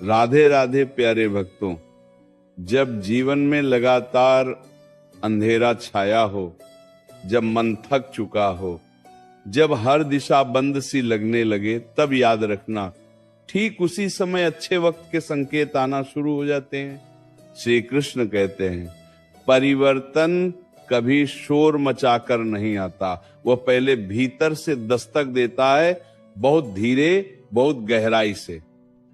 राधे राधे प्यारे भक्तों, जब जीवन में लगातार अंधेरा छाया हो, जब मन थक चुका हो, जब हर दिशा बंद सी लगने लगे, तब याद रखना ठीक उसी समय अच्छे वक्त के संकेत आना शुरू हो जाते हैं। श्री कृष्ण कहते हैं परिवर्तन कभी शोर मचाकर नहीं आता, वह पहले भीतर से दस्तक देता है, बहुत धीरे, बहुत गहराई से।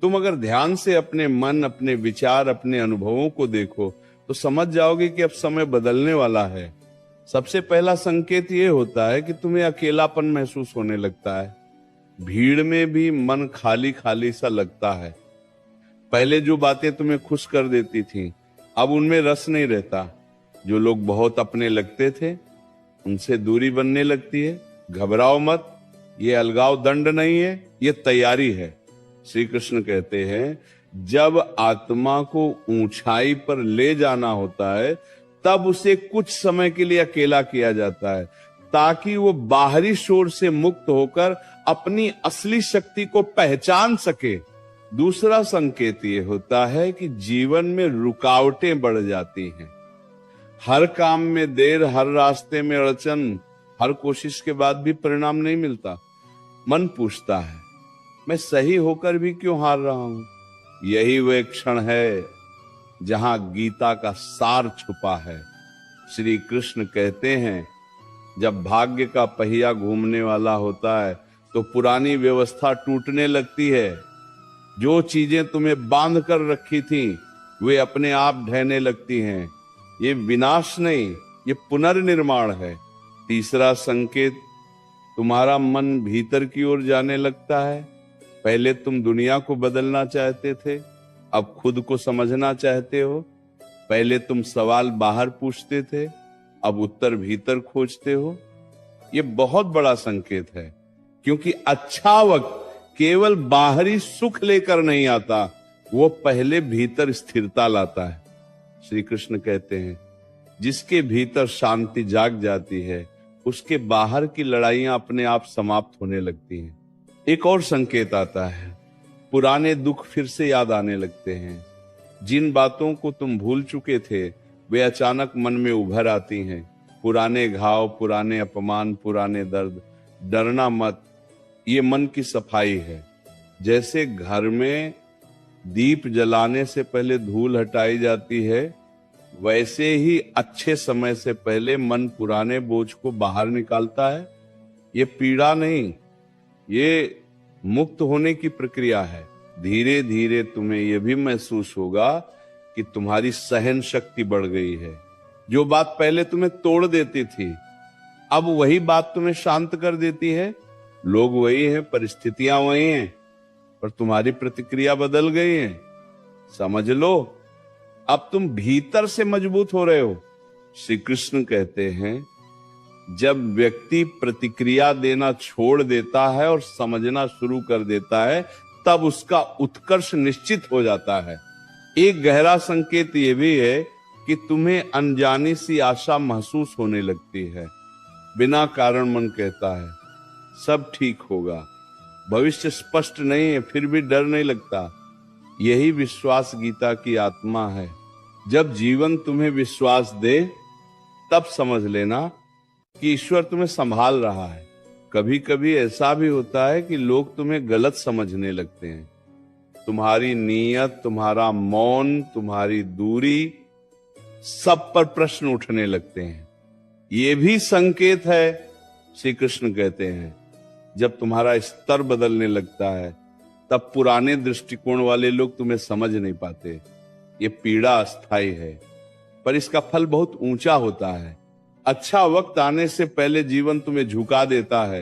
तुम अगर ध्यान से अपने मन, अपने विचार, अपने अनुभवों को देखो तो समझ जाओगे कि अब समय बदलने वाला है। सबसे पहला संकेत यह होता है कि तुम्हें अकेलापन महसूस होने लगता है। भीड़ में भी मन खाली खाली सा लगता है। पहले जो बातें तुम्हें खुश कर देती थीं, अब उनमें रस नहीं रहता। जो लोग बहुत अपने लगते थे, उनसे दूरी बनने लगती है। घबराओ मत, ये अलगाव दंड नहीं है, ये तैयारी है। श्री कृष्ण कहते हैं जब आत्मा को ऊंचाई पर ले जाना होता है, तब उसे कुछ समय के लिए अकेला किया जाता है, ताकि वो बाहरी शोर से मुक्त होकर अपनी असली शक्ति को पहचान सके। दूसरा संकेत ये होता है कि जीवन में रुकावटें बढ़ जाती हैं। हर काम में देर, हर रास्ते में अड़चन, हर कोशिश के बाद भी परिणाम नहीं मिलता। मन पूछता है मैं सही होकर भी क्यों हार रहा हूं। यही वह क्षण है जहां गीता का सार छुपा है। श्री कृष्ण कहते हैं जब भाग्य का पहिया घूमने वाला होता है तो पुरानी व्यवस्था टूटने लगती है। जो चीजें तुम्हें बांध कर रखी थी वे अपने आप ढहने लगती हैं। ये विनाश नहीं, ये पुनर्निर्माण है। तीसरा संकेत, तुम्हारा मन भीतर की ओर जाने लगता है। पहले तुम दुनिया को बदलना चाहते थे, अब खुद को समझना चाहते हो। पहले तुम सवाल बाहर पूछते थे, अब उत्तर भीतर खोजते हो। ये बहुत बड़ा संकेत है, क्योंकि अच्छा वक्त केवल बाहरी सुख लेकर नहीं आता, वो पहले भीतर स्थिरता लाता है। श्री कृष्ण कहते हैं जिसके भीतर शांति जाग जाती है, उसके बाहर की लड़ाइयां अपने आप समाप्त होने लगती हैं। एक और संकेत आता है, पुराने दुख फिर से याद आने लगते हैं। जिन बातों को तुम भूल चुके थे वे अचानक मन में उभर आती हैं। पुराने घाव, पुराने अपमान, पुराने दर्द। डरना मत, ये मन की सफाई है। जैसे घर में दीप जलाने से पहले धूल हटाई जाती है, वैसे ही अच्छे समय से पहले मन पुराने बोझ को बाहर निकालता है। ये पीड़ा नहीं, ये मुक्त होने की प्रक्रिया है। धीरे धीरे तुम्हें यह भी महसूस होगा कि तुम्हारी सहन शक्ति बढ़ गई है। जो बात पहले तुम्हें तोड़ देती थी, अब वही बात तुम्हें शांत कर देती है। लोग वही हैं, परिस्थितियां वही हैं, पर तुम्हारी प्रतिक्रिया बदल गई है। समझ लो, अब तुम भीतर से मजबूत हो रहे हो। श्री कृष्ण कहते हैं जब व्यक्ति प्रतिक्रिया देना छोड़ देता है और समझना शुरू कर देता है, तब उसका उत्कर्ष निश्चित हो जाता है। एक गहरा संकेत यह भी है कि तुम्हें अनजानी सी आशा महसूस होने लगती है। बिना कारण मन कहता है सब ठीक होगा। भविष्य स्पष्ट नहीं है, फिर भी डर नहीं लगता। यही विश्वास गीता की आत्मा है। जब जीवन तुम्हें विश्वास दे, तब समझ लेना कि ईश्वर तुम्हें संभाल रहा है। कभी कभी ऐसा भी होता है कि लोग तुम्हें गलत समझने लगते हैं। तुम्हारी नीयत, तुम्हारा मौन, तुम्हारी दूरी, सब पर प्रश्न उठने लगते हैं। ये भी संकेत है। श्री कृष्ण कहते हैं जब तुम्हारा स्तर बदलने लगता है, तब पुराने दृष्टिकोण वाले लोग तुम्हें समझ नहीं पाते। ये पीड़ा अस्थायी है, पर इसका फल बहुत ऊंचा होता है। अच्छा वक्त आने से पहले जीवन तुम्हें झुका देता है।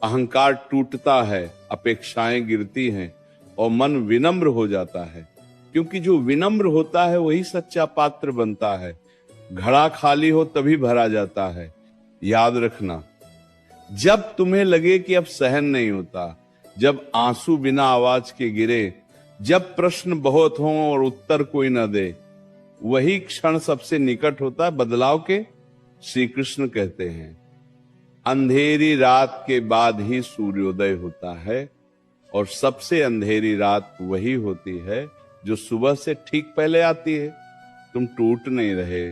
अहंकार टूटता है, अपेक्षाएं गिरती हैं और मन विनम्र हो जाता है, क्योंकि जो विनम्र होता है वही सच्चा पात्र बनता है। घड़ा खाली हो तभी भरा जाता है। याद रखना, जब तुम्हें लगे कि अब सहन नहीं होता, जब आंसू बिना आवाज के गिरे, जब प्रश्न बहुत हों और उत्तर कोई न दे, वही क्षण सबसे निकट होता है बदलाव के। श्री कृष्ण कहते हैं अंधेरी रात के बाद ही सूर्योदय होता है। और सबसे अंधेरी रात वही होती है जो सुबह से ठीक पहले आती है। तुम टूट नहीं रहे,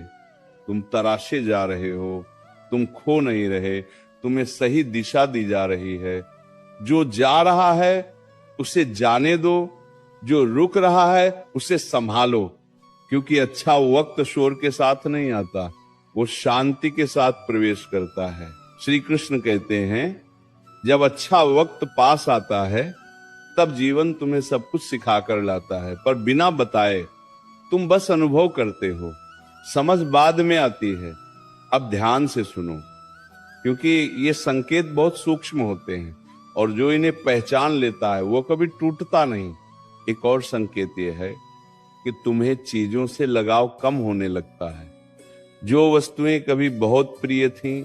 तुम तराशे जा रहे हो, तुम खो नहीं रहे, तुम्हें सही दिशा दी जा रही है। जो जा रहा है उसे जाने दो, जो रुक रहा है उसे संभालो, क्योंकि अच्छा वक्त शोर के साथ नहीं आता, वो शांति के साथ प्रवेश करता है। श्री कृष्ण कहते हैं जब अच्छा वक्त पास आता है तब जीवन तुम्हें सब कुछ सिखा कर लाता है, पर बिना बताए तुम बस अनुभव करते हो, समझ बाद में आती है। अब ध्यान से सुनो, क्योंकि ये संकेत बहुत सूक्ष्म होते हैं और जो इन्हें पहचान लेता है वो कभी टूटता नहीं। एक और संकेत ये है कि तुम्हें चीजों से लगाव कम होने लगता है। जो वस्तुएं कभी बहुत प्रिय थीं,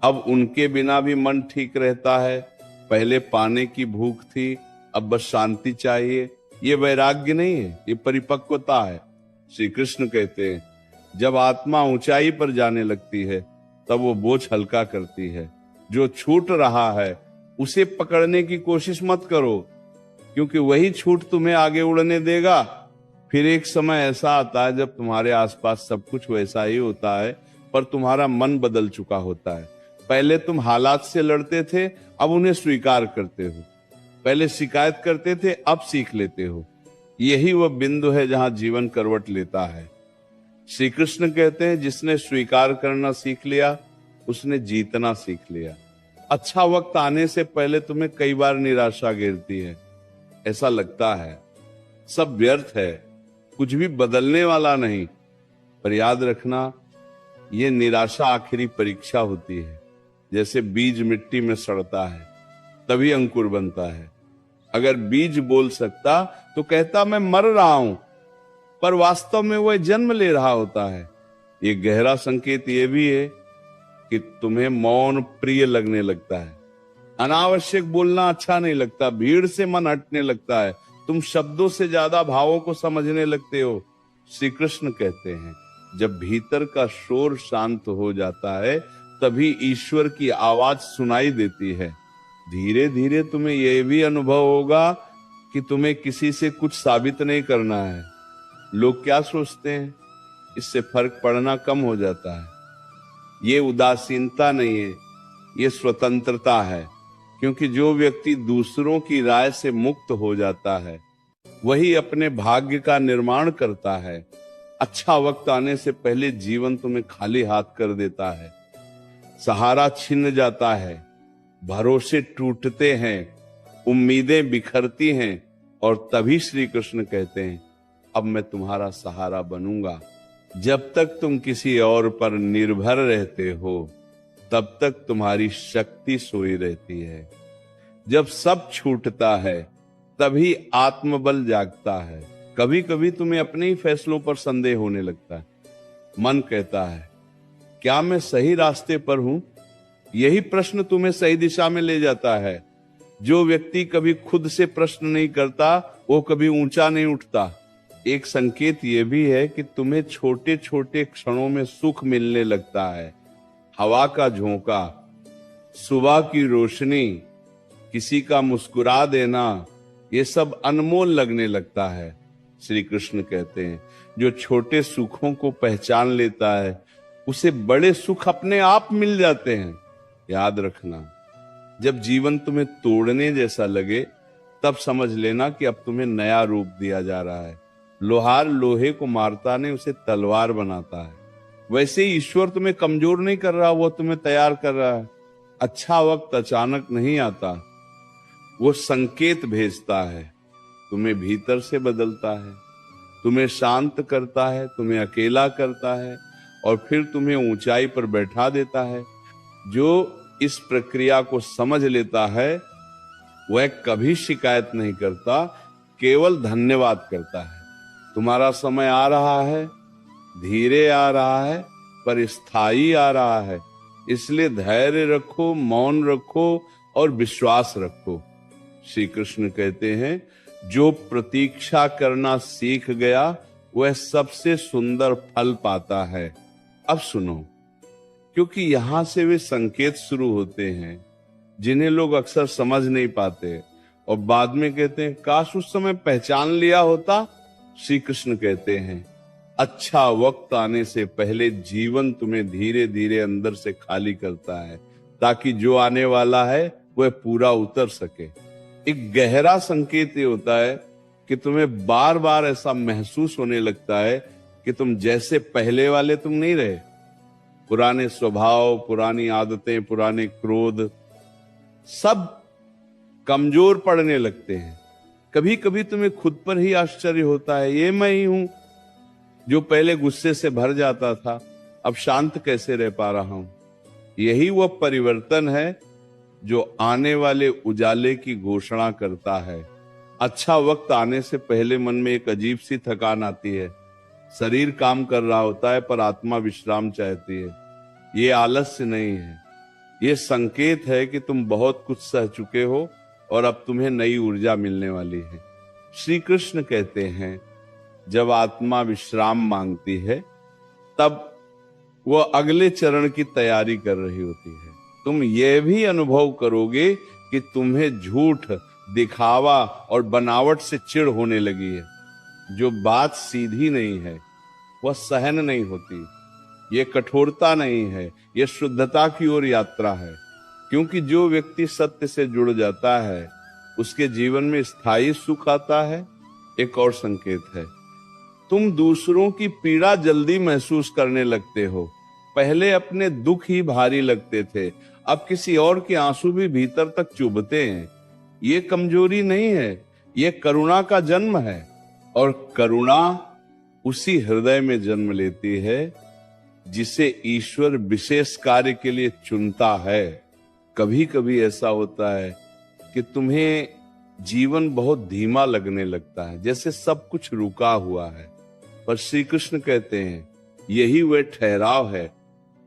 अब उनके बिना भी मन ठीक रहता है। पहले पाने की भूख थी, अब बस शांति चाहिए। ये वैराग्य नहीं है, ये परिपक्वता है। श्री कृष्ण कहते हैं जब आत्मा ऊंचाई पर जाने लगती है तब वो बोझ हल्का करती है। जो छूट रहा है उसे पकड़ने की कोशिश मत करो, क्योंकि वही छूट तुम्हें आगे उड़ने देगा। फिर एक समय ऐसा आता है जब तुम्हारे आसपास सब कुछ वैसा ही होता है, पर तुम्हारा मन बदल चुका होता है। पहले तुम हालात से लड़ते थे, अब उन्हें स्वीकार करते हो। पहले शिकायत करते थे, अब सीख लेते हो। यही वह बिंदु है जहां जीवन करवट लेता है। श्री कृष्ण कहते हैं जिसने स्वीकार करना सीख लिया उसने जीतना सीख लिया। अच्छा वक्त आने से पहले तुम्हें कई बार निराशा घेरती है। ऐसा लगता है सब व्यर्थ है, कुछ भी बदलने वाला नहीं। पर याद रखना, ये निराशा आखिरी परीक्षा होती है। जैसे बीज मिट्टी में सड़ता है तभी अंकुर बनता है। अगर बीज बोल सकता तो कहता मैं मर रहा हूं, पर वास्तव में वह जन्म ले रहा होता है। ये गहरा संकेत ये भी है कि तुम्हें मौन प्रिय लगने लगता है। अनावश्यक बोलना अच्छा नहीं लगता, भीड़ से मन हटने लगता है, तुम शब्दों से ज्यादा भावों को समझने लगते हो। श्री कृष्ण कहते हैं जब भीतर का शोर शांत हो जाता है तभी ईश्वर की आवाज सुनाई देती है। धीरे धीरे तुम्हें यह भी अनुभव होगा कि तुम्हें किसी से कुछ साबित नहीं करना है। लोग क्या सोचते हैं, इससे फर्क पड़ना कम हो जाता है। ये उदासीनता नहीं है, ये स्वतंत्रता है। क्योंकि जो व्यक्ति दूसरों की राय से मुक्त हो जाता है वही अपने भाग्य का निर्माण करता है। अच्छा वक्त आने से पहले जीवन तुम्हें खाली हाथ कर देता है। सहारा छिन जाता है, भरोसे टूटते हैं, उम्मीदें बिखरती हैं, और तभी श्री कृष्ण कहते हैं अब मैं तुम्हारा सहारा बनूंगा। जब तक तुम किसी और पर निर्भर रहते हो तब तक तुम्हारी शक्ति सोई रहती है। जब सब छूटता है तभी आत्मबल जागता है। कभी कभी तुम्हें अपने ही फैसलों पर संदेह होने लगता है। मन कहता है क्या मैं सही रास्ते पर हूं? यही प्रश्न तुम्हें सही दिशा में ले जाता है। जो व्यक्ति कभी खुद से प्रश्न नहीं करता वो कभी ऊंचा नहीं उठता। एक संकेत यह भी है कि तुम्हें छोटे छोटे क्षणों में सुख मिलने लगता है। हवा का झोंका, सुबह की रोशनी, किसी का मुस्कुरा देना, ये सब अनमोल लगने लगता है। श्री कृष्ण कहते हैं जो छोटे सुखों को पहचान लेता है उसे बड़े सुख अपने आप मिल जाते हैं। याद रखना, जब जीवन तुम्हें तोड़ने जैसा लगे तब समझ लेना कि अब तुम्हें नया रूप दिया जा रहा है। लोहार लोहे को मारता नहीं, उसे तलवार बनाता है। वैसे ही ईश्वर तुम्हें कमजोर नहीं कर रहा, वो तुम्हें तैयार कर रहा है। अच्छा वक्त अचानक नहीं आता, वो संकेत भेजता है, तुम्हें भीतर से बदलता है, तुम्हें शांत करता है, तुम्हें अकेला करता है और फिर तुम्हें ऊंचाई पर बैठा देता है। जो इस प्रक्रिया को समझ लेता है वह कभी शिकायत नहीं करता, केवल धन्यवाद करता है। तुम्हारा समय आ रहा है, धीरे आ रहा है, पर स्थायी आ रहा है। इसलिए धैर्य रखो, मौन रखो और विश्वास रखो। श्री कृष्ण कहते हैं जो प्रतीक्षा करना सीख गया वह सबसे सुंदर फल पाता है। अब सुनो, क्योंकि यहां से वे संकेत शुरू होते हैं जिन्हें लोग अक्सर समझ नहीं पाते। और बाद में कहते हैं काश उस समय पहचान लिया होता। श्री कृष्ण कहते हैं अच्छा वक्त आने से पहले जीवन तुम्हें धीरे धीरे अंदर से खाली करता है, ताकि जो आने वाला है वह पूरा उतर सके। एक गहरा संकेत ये होता है कि तुम्हें बार बार ऐसा महसूस होने लगता है कि तुम जैसे पहले वाले तुम नहीं रहे। पुराने स्वभाव, पुरानी आदतें, पुराने क्रोध सब कमजोर पड़ने लगते हैं। कभी कभी तुम्हें खुद पर ही आश्चर्य होता है, ये मैं ही हूं जो पहले गुस्से से भर जाता था, अब शांत कैसे रह पा रहा हूं। यही वह परिवर्तन है जो आने वाले उजाले की घोषणा करता है। अच्छा वक्त आने से पहले मन में एक अजीब सी थकान आती है। शरीर काम कर रहा होता है पर आत्मा विश्राम चाहती है। ये आलस्य नहीं है, ये संकेत है कि तुम बहुत कुछ सह चुके हो और अब तुम्हें नई ऊर्जा मिलने वाली है। श्री कृष्ण कहते हैं जब आत्मा विश्राम मांगती है तब वह अगले चरण की तैयारी कर रही होती है। तुम यह भी अनुभव करोगे कि तुम्हें झूठ, दिखावा और बनावट से चिढ़ होने लगी है। जो बात सीधी नहीं है वह सहन नहीं होती। ये कठोरता नहीं है, यह शुद्धता की ओर यात्रा है। क्योंकि जो व्यक्ति सत्य से जुड़ जाता है उसके जीवन में स्थायी सुख आता है। एक और संकेत है, तुम दूसरों की पीड़ा जल्दी महसूस करने लगते हो। पहले अपने दुख ही भारी लगते थे, अब किसी और के आंसू भी भीतर तक चुभते हैं। ये कमजोरी नहीं है, ये करुणा का जन्म है। और करुणा उसी हृदय में जन्म लेती है जिसे ईश्वर विशेष कार्य के लिए चुनता है। कभी कभी ऐसा होता है कि तुम्हें जीवन बहुत धीमा लगने लगता है, जैसे सब कुछ रुका हुआ है। पर श्री कृष्ण कहते हैं यही वह ठहराव है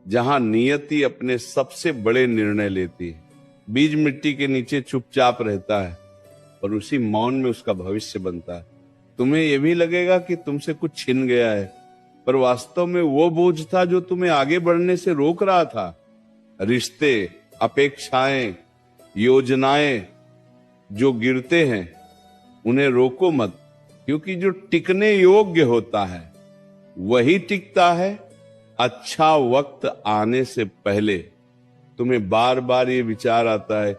जहां नियति अपने सबसे बड़े निर्णय लेती है। बीज मिट्टी के नीचे चुपचाप रहता है और उसी मौन में उसका भविष्य बनता है। तुम्हें यह भी लगेगा कि तुमसे कुछ छिन गया है, पर वास्तव में वो बोझ था जो तुम्हें आगे बढ़ने से रोक रहा था। रिश्ते, अपेक्षाएं, योजनाएं जो गिरते हैं उन्हें रोको मत, क्योंकि जो टिकने योग्य होता है वही टिकता है। अच्छा वक्त आने से पहले तुम्हें बार बार ये विचार आता है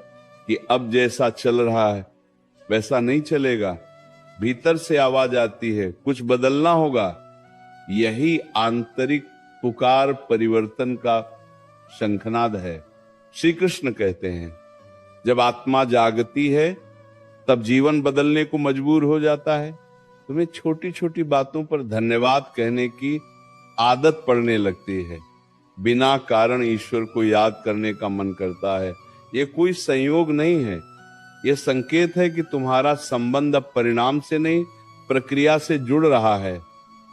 कि अब जैसा चल रहा है वैसा नहीं चलेगा। भीतर से आवाज आती है कुछ बदलना होगा। यही आंतरिक पुकार परिवर्तन का शंखनाद है। श्री कृष्ण कहते हैं जब आत्मा जागती है तब जीवन बदलने को मजबूर हो जाता है। तुम्हें छोटी छोटी बातों पर धन्यवाद कहने की आदत पड़ने लगती है। बिना कारण ईश्वर को याद करने का मन करता है। ये कोई संयोग नहीं है, ये संकेत है कि तुम्हारा संबंध अब परिणाम से नहीं प्रक्रिया से जुड़ रहा है।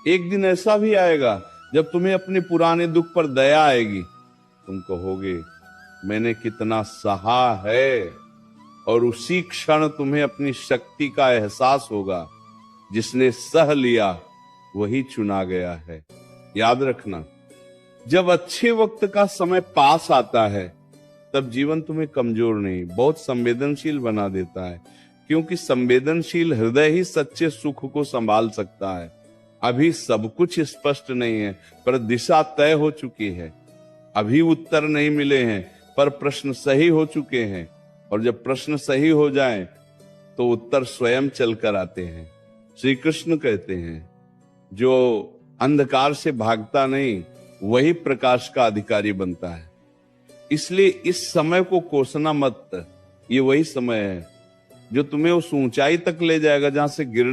एक दिन ऐसा भी आएगा जब तुम्हें अपने पुराने दुख पर दया आएगी। तुम कहोगे मैंने कितना सहा है, और उसी क्षण तुम्हें अपनी शक्ति का एहसास होगा। जिसने सह लिया वही चुना गया है। याद रखना, जब अच्छे वक्त का समय पास आता है तब जीवन तुम्हें कमजोर नहीं, बहुत संवेदनशील बना देता है। क्योंकि संवेदनशील हृदय ही सच्चे सुख को संभाल सकता है। अभी सब कुछ स्पष्ट नहीं है पर दिशा तय हो चुकी है। अभी उत्तर नहीं मिले हैं पर प्रश्न सही हो चुके हैं। और जब प्रश्न सही हो जाएं तो उत्तर स्वयं चलकर आते हैं। श्री कृष्ण कहते हैं जो अंधकार से भागता नहीं वही प्रकाश का अधिकारी बनता है। इसलिए इस समय को कोसना मत। ये वही समय है जो तुम्हें उस ऊंचाई तक ले जाएगा जहां से गिर